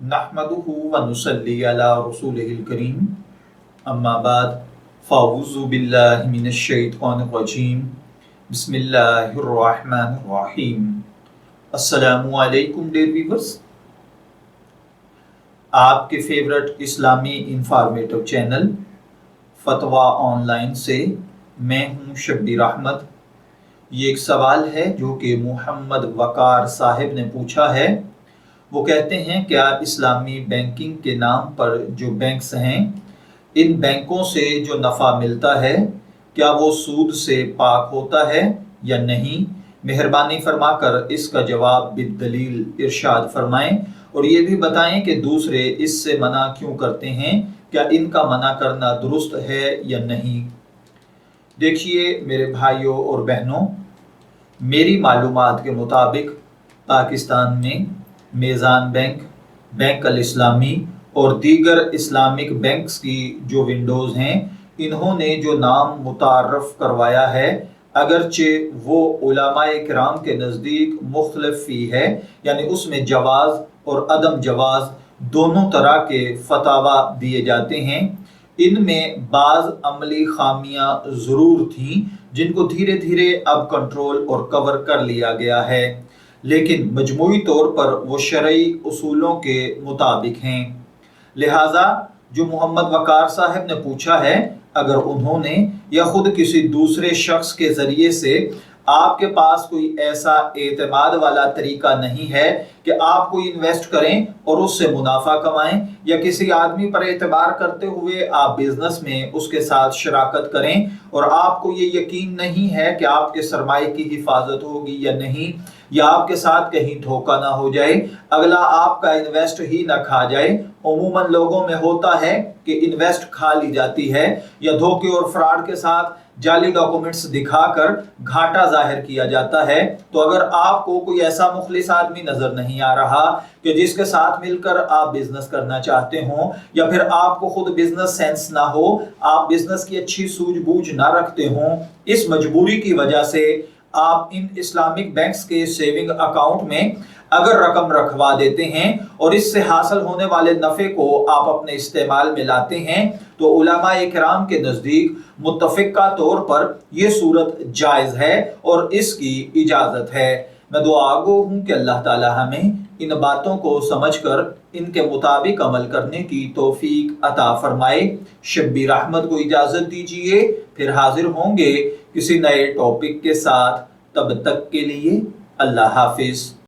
नहमदुहु व नुसल्ली अला रसूलिहिल करीम अम्मा बाद फ़अऊज़ु बिल्लाहि मिनश शैतानिर रजीम बिस्मिल्लाहिर रहमानिर रहीम। अस्सलामु अलैकुम डियर व्यूअर्स, आपके फेवरेट इस्लामी इंफॉर्मेटिव चैनल फतवा ऑनलाइन से मैं हूँ शब्बीर अहमद। ये एक सवाल है जो कि मोहम्मद वकार साहिब ने पूछा है। वो कहते हैं क्या इस्लामी बैंकिंग के नाम पर जो बैंक्स हैं, इन बैंकों से जो नफ़ा मिलता है क्या वो सूद से पाक होता है या नहीं? मेहरबानी फरमाकर इसका जवाब बिदलील इरशाद फरमाएं और ये भी बताएं कि दूसरे इससे मना क्यों करते हैं, क्या इनका मना करना दुरुस्त है या नहीं। देखिए मेरे भाइयों और बहनों, मेरी मालूमात के मुताबिक पाकिस्तान में मेज़ान बैंक, बैंक अल इस्लामी और दीगर इस्लामिक बैंक्स की जो विंडोज़ हैं, इन्होंने जो नाम मुतारफ़ करवाया है, अगरचे वो उलमाए किराम के नज़दीक मुख्तलिफ फ़ी है, यानी उसमें जवाज़ और अदम जवाज़ दोनों तरह के फतावा दिए जाते हैं। इनमें बाज़ अमली खामियां ज़रूर थीं जिनको धीरे धीरे अब कंट्रोल और कवर कर लिया गया है, लेकिन मजमूई तौर पर वो शरई उसूलों के मुताबिक हैं। लिहाजा जो मोहम्मद वकार साहब ने पूछा है, अगर उन्होंने या खुद किसी दूसरे शख्स के ज़रिए से आपके पास कोई ऐसा एतमाद वाला तरीका नहीं है कि आप कोई इन्वेस्ट करें और उससे मुनाफा कमाएं, या किसी आदमी पर एतबार करते हुए आप बिजनेस में उसके साथ शराकत करें और आपको ये यकीन नहीं है कि आपके सरमाए की हिफाजत होगी या नहीं, या आपके साथ कहीं धोखा ना हो जाए, अगला आपका इन्वेस्ट ही ना खा जाए। उमूमन लोगों में होता है कि इन्वेस्ट खा ली जाती है या धोखे और फ्रॉड के साथ जाली डॉक्यूमेंट्स दिखाकर घाटा जाहिर किया जाता है। तो अगर आपको कोई ऐसा मुखलिस आदमी नजर नहीं आ रहा कि जिसके साथ मिलकर आप बिजनेस करना चाहते हो, या फिर आपको खुद बिजनेस सेंस ना हो, आप बिजनेस की अच्छी सूझबूझ ना रखते हो, इस मजबूरी की वजह से आप इन इस्लामिक बैंक्स के सेविंग अकाउंट में अगर रकम रखवा देते हैं और इससे हासिल होने वाले नफे को आप अपने इस्तेमाल में लाते हैं, तो उलमाए किराम के नजदीक मुत्तफिका तौर पर यह सूरत जायज है और इसकी इजाजत है। मैं दुआ गो हूं कि अल्लाह ताला हमें इन बातों को समझकर इनके मुताबिक अमल करने की तौफीक अता फरमाए। शब्बीर अहमद को इजाजत दीजिए, फिर हाजिर होंगे किसी नए टॉपिक के साथ। तब तक के लिए अल्लाह हाफिज।